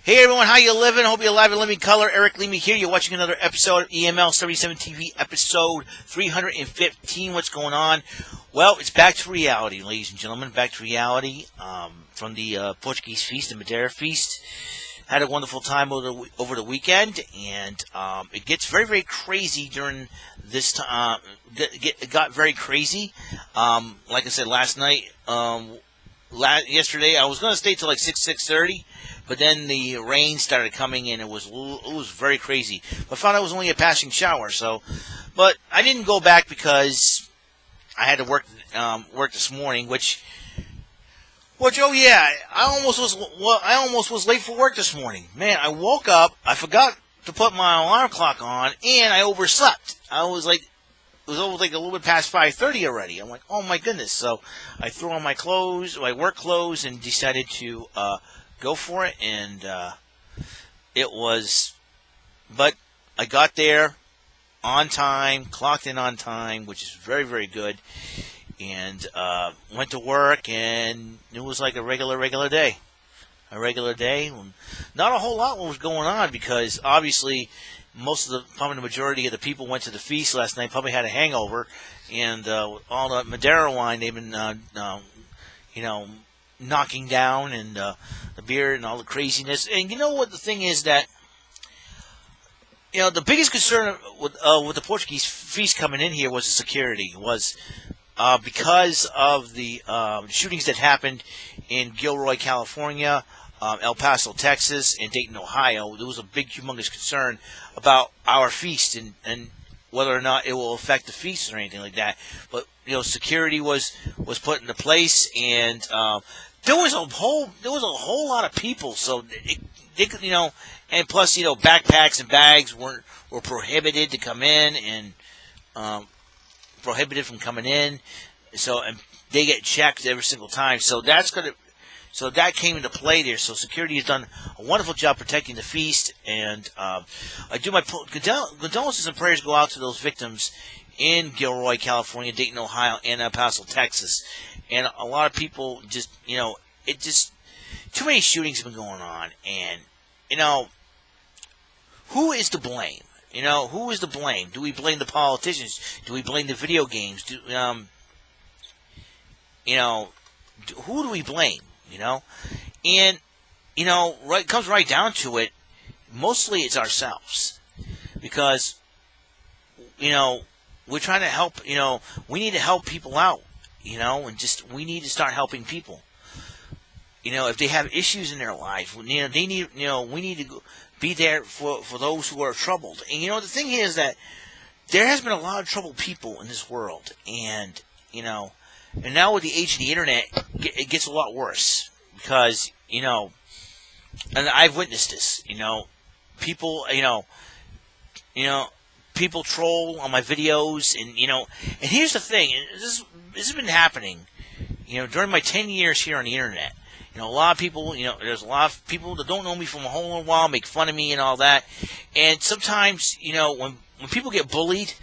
Hey everyone, how you living? Hope you're alive and living color. Eric Leamy here. You're watching another episode of EML77 TV, episode 315. What's going on? Well, it's back to reality, ladies and gentlemen. Back to reality from the Portuguese feast, the Madeira feast. Had a wonderful time over the weekend, and it gets very, very crazy during this time. It got very crazy. Like I said last night, yesterday, I was going to stay till like 6:30. But then the rain started coming in. It was very crazy. But I found out it was only a passing shower. But I didn't go back because I had to work this morning. I almost was late for work this morning. Man, I woke up. I forgot to put my alarm clock on, and I overslept. It was a little bit past 5:30 already. I'm like, oh my goodness. So I threw on my work clothes, and decided to go for it, and but I got there on time, clocked in on time, which is very, very good, and went to work, and it was like a regular day. Not a whole lot was going on, because obviously probably the majority of the people went to the feast last night, probably had a hangover, and all the Madeira wine they've been, knocking down, and the beer and all the craziness. And you know what the thing is, that the biggest concern with the Portuguese feast coming in here was the security. Was because of the shootings that happened in Gilroy, California, El Paso, Texas, and Dayton, Ohio. There was a big, humongous concern about our feast and whether or not it will affect the feast or anything like that. But security was put into place, and there was a whole lot of people. So they could, and plus, backpacks and bags were prohibited to come in, and prohibited from coming in. So, and they get checked every single time. So that came into play there. So security has done a wonderful job protecting the feast, and I do my condolences and prayers go out to those victims in Gilroy, California, Dayton, Ohio, and El Paso, Texas. And a lot of people just, too many shootings have been going on, and who is to blame? Who is to blame? Do we blame the politicians? Do we blame the video games? Who do we blame? And it comes right down to it. Mostly it's ourselves, because we're trying to help. We need to help people out. And we need to start helping people. If they have issues in their life, they need. We need to be there for those who are troubled. And the thing is that there has been a lot of troubled people in this world, and and now with the age of the internet, it gets a lot worse, because and I've witnessed this. People, people troll on my videos, and and here's the thing: this has been happening, during my 10 years here on the internet. A lot of people, there's a lot of people that don't know me from a whole while, make fun of me and all that. And sometimes, when people get bullied,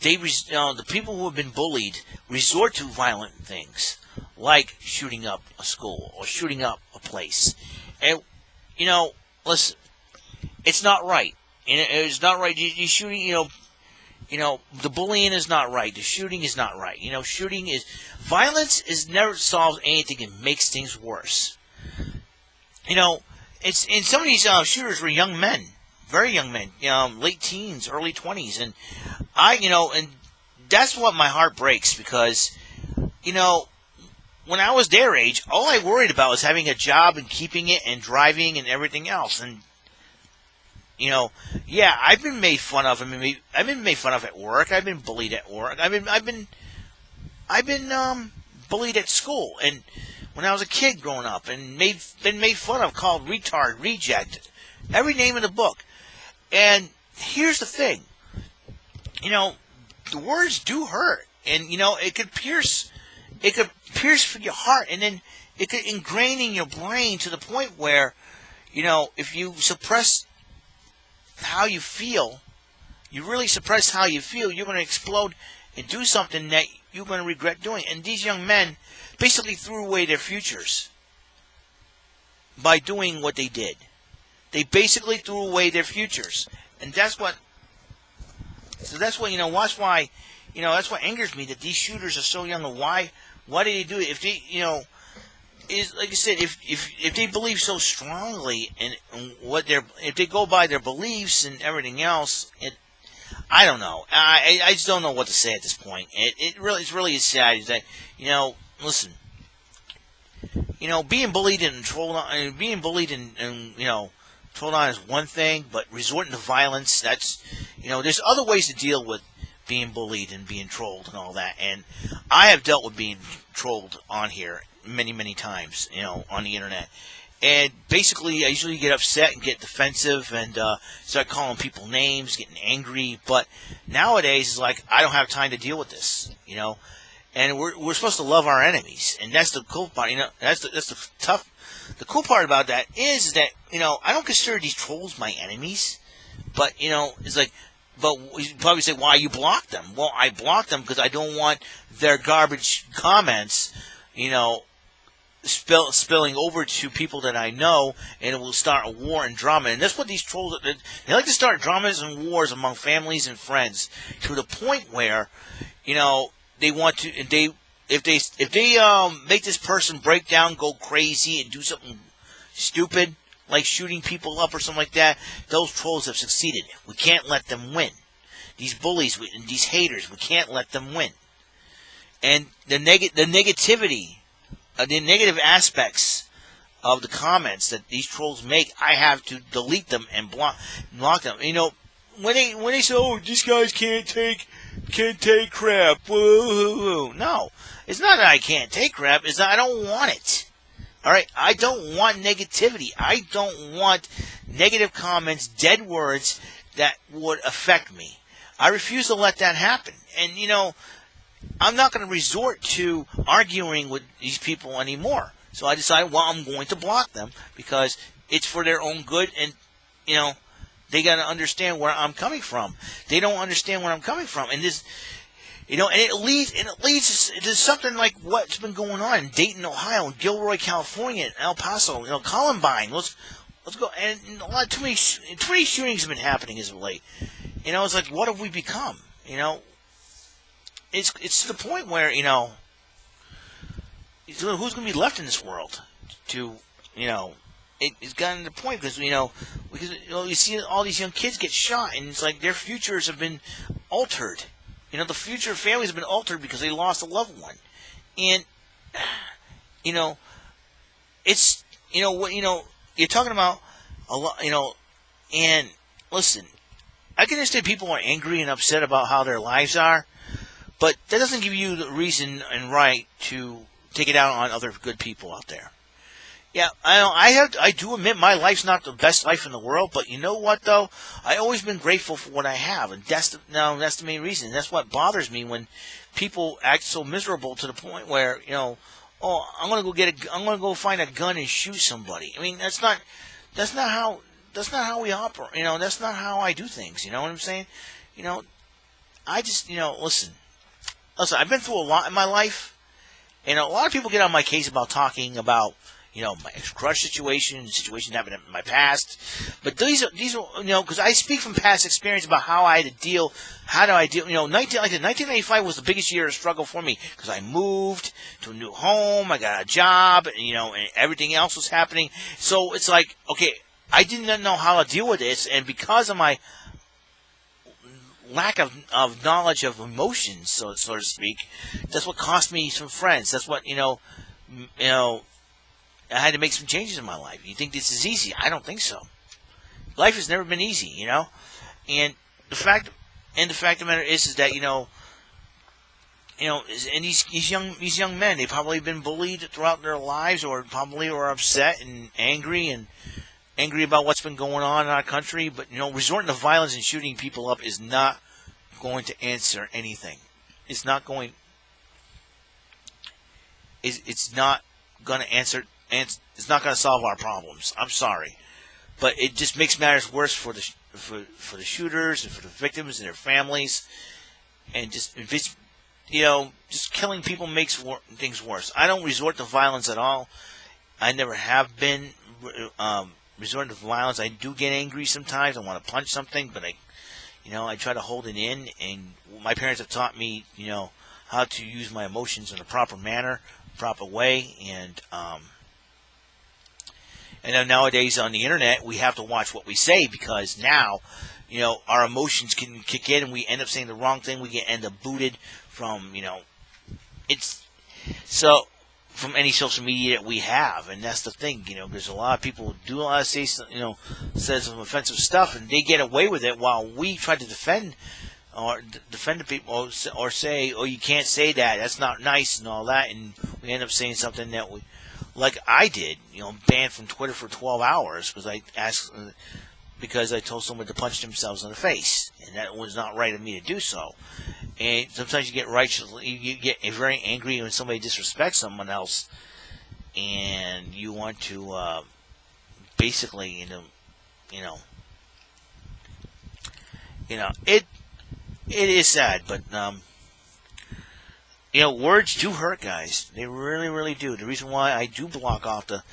the people who have been bullied resort to violent things, like shooting up a school or shooting up a place. And, listen, it's not right. It's not right. You shooting, the bullying is not right. The shooting is not right. Violence never solves anything and makes things worse. It's, and some of these shooters were young men, very young men, late teens, early 20s, and and that's what my heart breaks, because, when I was their age, all I worried about was having a job and keeping it and driving and everything else. And I've been made fun of. I've been made fun of at work. I've been bullied at work. I've been bullied at school, and when I was a kid growing up, and been made fun of, called retard, reject, every name in the book. And here's the thing, the words do hurt, and it could pierce your heart, and then it could ingrain in your brain to the point where, if you suppress how you feel, you really suppress how you feel, you're going to explode and do something that you're going to regret doing. And these young men basically threw away their futures by doing what they did. They basically threw away their futures, and that's what. So that's what That's why, that's what angers me, that these shooters are so young. And why did they do it? If they, is like I said, if they believe so strongly in if they go by their beliefs and everything else, I don't know. I just don't know what to say at this point. It's really sad. Is that listen, being bullied and trolled on, trolled on is one thing, but resorting to violence, that's there's other ways to deal with being bullied and being trolled and all that. And I have dealt with being trolled on here many times, on the internet. And basically, I usually get upset and get defensive and start calling people names, getting angry. But nowadays, it's like I don't have time to deal with this, And we're supposed to love our enemies, and that's the cool part. That's the tough. The cool part about that is that I don't consider these trolls my enemies, but it's like. But you probably say, why you block them? Well, I block them because I don't want their garbage comments, spilling over to people that I know, and it will start a war and drama. And that's what these trolls, they like to start dramas and wars among families and friends to the point where, they want to, and if they make this person break down, go crazy, and do something stupid, like shooting people up or something like that, those trolls have succeeded. We can't let them win. These bullies, these haters, we can't let them win. And the negativity, the negative aspects of the comments that these trolls make, I have to delete them and block them. When they say, "Oh, these guys can't take crap," woo-hoo-hoo. No, it's not that I can't take crap. It's that I don't want it. All right, I don't want negativity. I don't want negative comments, dead words that would affect me. I refuse to let that happen. And I'm not going to resort to arguing with these people anymore. So I decided, well, I'm going to block them because it's for their own good, and they got to understand where I'm coming from. They don't understand where I'm coming from, and this. And it leads to something like what's been going on in Dayton, Ohio, and Gilroy, California, and El Paso, Columbine. Let's go. And too many shootings have been happening as of late. It's like, what have we become? It's to the point where who's going to be left in this world? It's gotten to the point because you see all these young kids get shot, and it's like their futures have been altered. The future of families have been altered because they lost a loved one. And, it's, you're talking about a lot, and listen, I can understand people are angry and upset about how their lives are, but that doesn't give you the reason and right to take it out on other good people out there. Yeah, I do admit my life's not the best life in the world, but you know what, though? I've always been grateful for what I have, and that's the main reason. That's what bothers me when people act so miserable to the point where, oh, I'm gonna go find a gun and shoot somebody. I mean, that's not how we operate. That's not how I do things. You know what I'm saying? I just, listen, I've been through a lot in my life, and a lot of people get on my case about talking about, my ex-crush situation that happened in my past. But these are, because I speak from past experience about how I had to deal, 1995 was the biggest year of struggle for me because I moved to a new home, I got a job, and everything else was happening. So it's like, okay, I didn't know how to deal with this, and because of my lack of knowledge of emotions, so to speak, that's what cost me some friends. That's what, I had to make some changes in my life. You think this is easy? I don't think so. Life has never been easy, And the fact of the matter is that and these young men, they've probably been bullied throughout their lives, or probably are upset and angry about what's been going on in our country. But resorting to violence and shooting people up is not going to answer anything. It's not going. It's not going to answer. And it's not going to solve our problems. I'm sorry, but it just makes matters worse for the shooters and for the victims and their families. And just killing people makes things worse. I don't resort to violence at all. I never have been resort to violence. I do get angry sometimes. I want to punch something, but I try to hold it in. And my parents have taught me, how to use my emotions in a proper manner, proper way. And then nowadays on the internet, we have to watch what we say, because now, our emotions can kick in and we end up saying the wrong thing. We end up booted from, it's so from any social media that we have. And that's the thing, there's a lot of people who do a lot of says some offensive stuff, and they get away with it, while we try to defend the people, or say, oh, you can't say that, that's not nice and all that, and we end up saying something that we, like I did, banned from Twitter for 12 hours because I told someone to punch themselves in the face, and that was not right of me to do so. And sometimes you get you get very angry when somebody disrespects someone else, and you want to basically, it is sad, but words do hurt, guys. They really, really do. The reason why I do block off the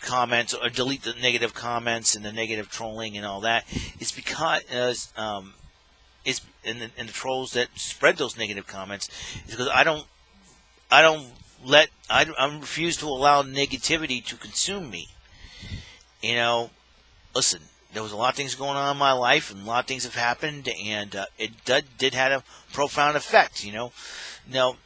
comments, or delete the negative comments and the negative trolling and all that, is because it's and the trolls that spread those negative comments, is because I refuse to allow negativity to consume me. Listen, there was a lot of things going on in my life, and a lot of things have happened, and it did have a profound effect. Now,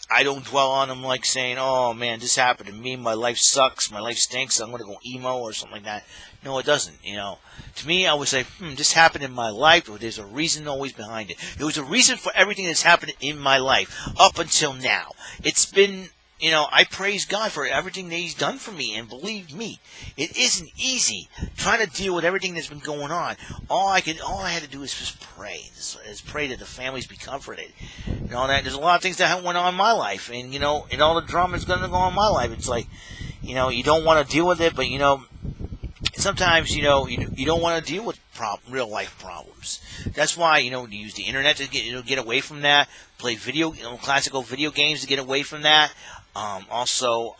I don't dwell on them like saying, oh man, this happened to me, my life sucks, my life stinks, I'm going to go emo or something like that. No, it doesn't. To me, I would say, this happened in my life, but there's a reason always behind it. There was a reason for everything that's happened in my life up until now. It's been, I praise God for everything that He's done for me, and believe me, it isn't easy trying to deal with everything that's been going on. All I had to do is just pray. Is pray that the families be comforted. And all that. There's a lot of things that went on in my life, and and all the drama that's going to go on in my life. It's like, you don't want to deal with it, but sometimes you don't want to deal with real life problems. That's why you use the internet to get away from that. Play classical video games to get away from that. Also,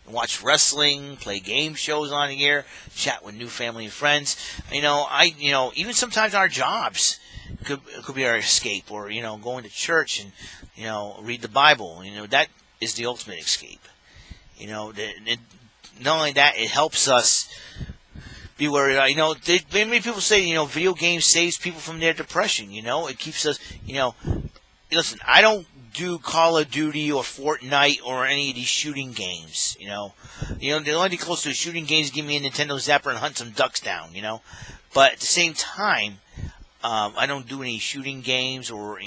watch wrestling, play game shows on here, chat with new family and friends. Even sometimes our jobs could be our escape, or going to church and read the Bible. That is the ultimate escape. Not only that, it helps us be worried. Many people say video games saves people from their depression. It keeps us. Listen, I don't do Call of Duty or Fortnite or any of these shooting games. The only thing close to a shooting game is give me a Nintendo Zapper and hunt some ducks down. But at the same time, I don't do any shooting games or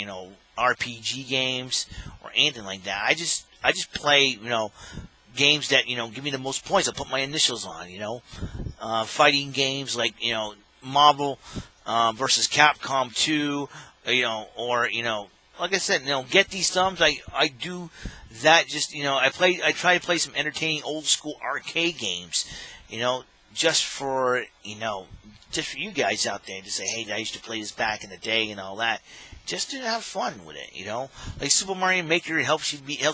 RPG games or anything like that. I just play games that give me the most points. I put my initials on. Fighting games like Marvel versus Capcom 2. Or like I said, get these thumbs. I do that. Just I try to play some entertaining old school arcade games. Just for you guys out there to say, hey, I used to play this back in the day and all that. Just to have fun with it, Like Super Mario Maker, it helps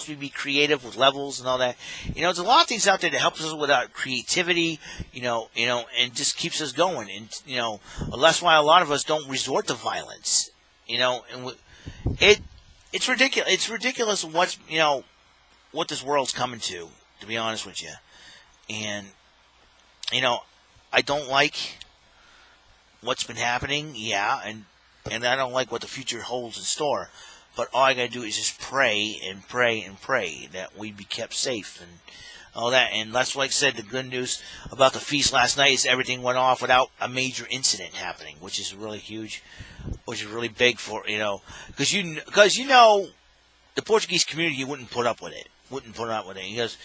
me be creative with levels and all that. There's a lot of things out there that helps us with our creativity, and just keeps us going. And that's why a lot of us don't resort to violence. And it's ridiculous. It's ridiculous what this world's coming to be honest with you. And I don't like what's been happening, and I don't like what the future holds in store. But all I gotta do is just pray and pray and pray that we be kept safe and all that. And that's like I said, the good news about the feast last night is everything went off without a major incident happening, which is really huge, which is really big for because the Portuguese community wouldn't put up with it. Because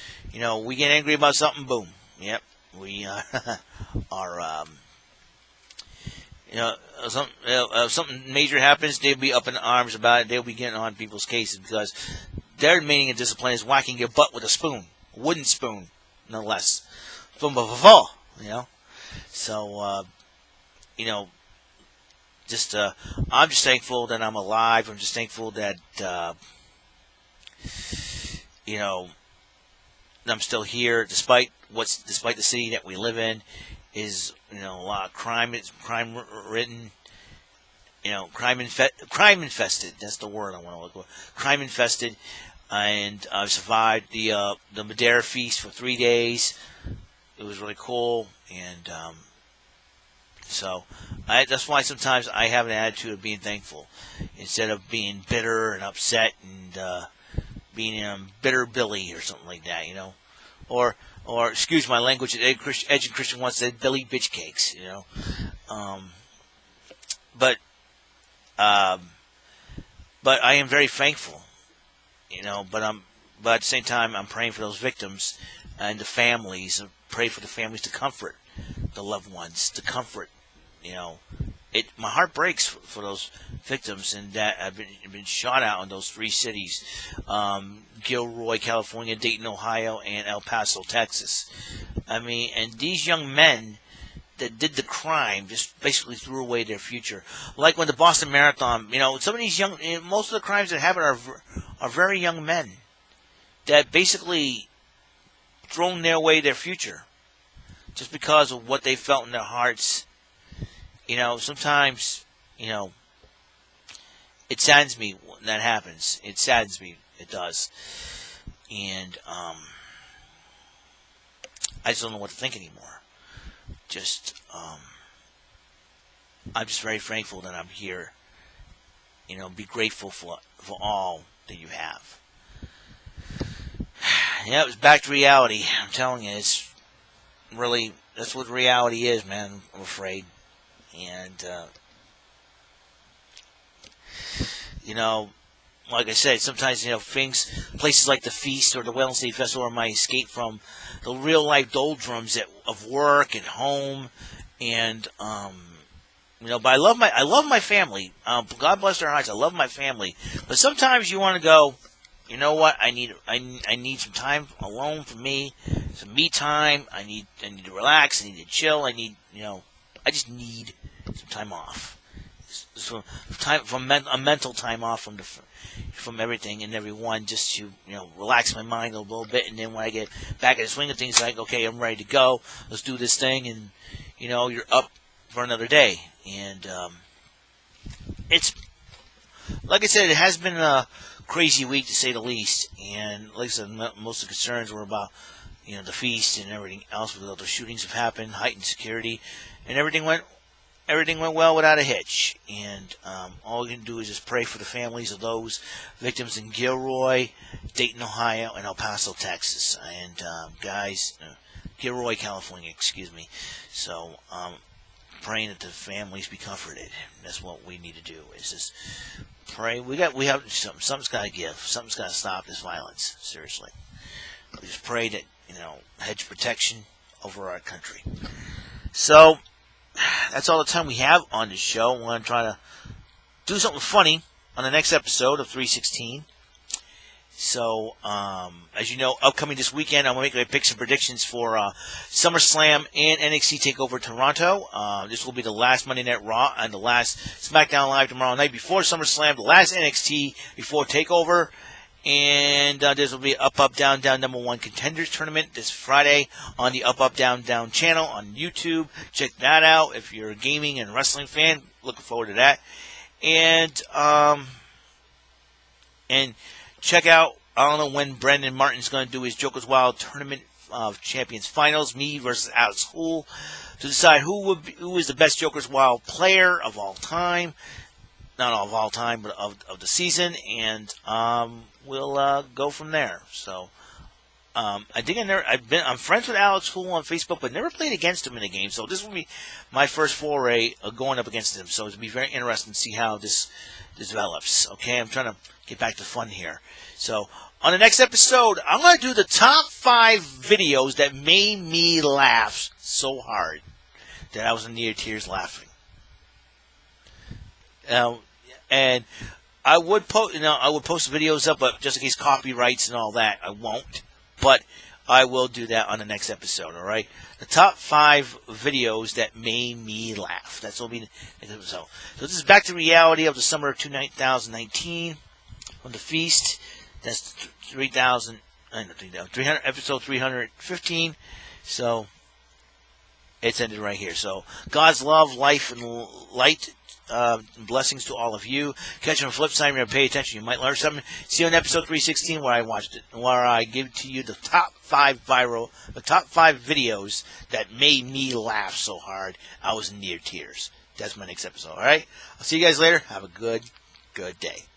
we get angry about something, boom, yep, we are something major happens, they'll be up in arms about it. They'll be getting on people's cases because their meaning of discipline is whacking your butt with a spoon, a wooden spoon, no less. So, I'm just thankful that I'm alive. I'm just thankful that, I'm still here, despite the city that we live in is, a lot of crime. It's crime ridden. Crime infested. That's the word I want to look for. Crime infested, and I've survived the Madeira feast for 3 days. It was really cool, and so that's why sometimes I have an attitude of being thankful instead of being bitter and upset and being bitter Billy or something like that, or excuse my language, Edge and Christian once said Billy bitch cakes, but I am very thankful, but at the same time I'm praying for those victims and the families. Pray for the families to comfort the loved ones, to comfort, my heart breaks for those victims and that have been shot out in those 3 cities, Gilroy, California, Dayton, Ohio, and El Paso, Texas. And these young men that did the crime just basically threw away their future. Like when the Boston Marathon, some of these most of the crimes that happen are very young men that basically thrown away their future just because of what they felt in their hearts. Sometimes, it saddens me when that happens. It saddens me. It does. And I just don't know what to think anymore. I'm just very thankful that I'm here. Be grateful for all that you have. Yeah, it was back to reality. I'm telling you, it's really, that's what reality is, man, I'm afraid. And, like I said, sometimes, places like the Feast or the WEML-TV Festival are my escape from the real life doldrums of work and home. And, but I love my family. God bless their hearts. I love my family. But sometimes you want to go, you know what? I need some time alone for me, some me time. I need to relax. I need to chill. I just need some time off. So a mental time off from everything and everyone, just to relax my mind a little bit. And then when I get back in the swing of things, like, okay, I'm ready to go. Let's do this thing, and you're up for another day. And it's like I said, it has been a crazy week to say the least. And like I said, most of the concerns were about the feast and everything else. With all the shootings have happened, heightened security, and everything went well without a hitch. And all we can do is just pray for the families of those victims in Gilroy, Dayton, Ohio, and El Paso, Texas. And Gilroy, California, excuse me. So praying that the families be comforted. That's what we need to do. Is just pray. We have something's got to give. Something's got to stop this violence. Seriously, we just pray that hedge protection over our country. So that's all the time we have on this show. We're going to try to do something funny on the next episode of 316. So, as you know, upcoming this weekend, I'm going to make some predictions for SummerSlam and NXT TakeOver Toronto. This will be the last Monday Night Raw and the last SmackDown Live tomorrow night before SummerSlam, the last NXT before TakeOver. And this will be Up, Up, Down, Down #1 Contenders Tournament this Friday on the Up, Up, Down, Down channel on YouTube. Check that out if you're a gaming and wrestling fan. Looking forward to that. And check out, I don't know when Brendan Martin's going to do his Joker's Wild Tournament of Champions Finals, me versus Alex Hool, to decide who is the best Joker's Wild player of all time. Not of all time, but of the season. And we'll go from there. So I think I'm friends with Alex Hool on Facebook, but never played against him in a game. So this will be my first foray of going up against him. So it'll be very interesting to see how this develops. Okay, I'm trying to get back to fun here. So on the next episode, I'm going to do the top 5 videos that made me laugh so hard that I was near tears laughing. And I would post videos up, but just in case copyrights and all that, I won't. But I will do that on the next episode. All right, the top 5 videos that made me laugh. That's what will be the next episode. So this is back to reality of the summer of 2019 from the Feast. That's 3,000 I don't think that 300 episode 315. So it's ended right here. So God's love, life, and light. Blessings to all of you. Catch you on the flip side. You're gonna pay attention. You might learn something. See you on episode 316 where I watched it, where I give to you the top 5 videos that made me laugh so hard I was near tears. That's my next episode. All right. I'll see you guys later. Have a good day.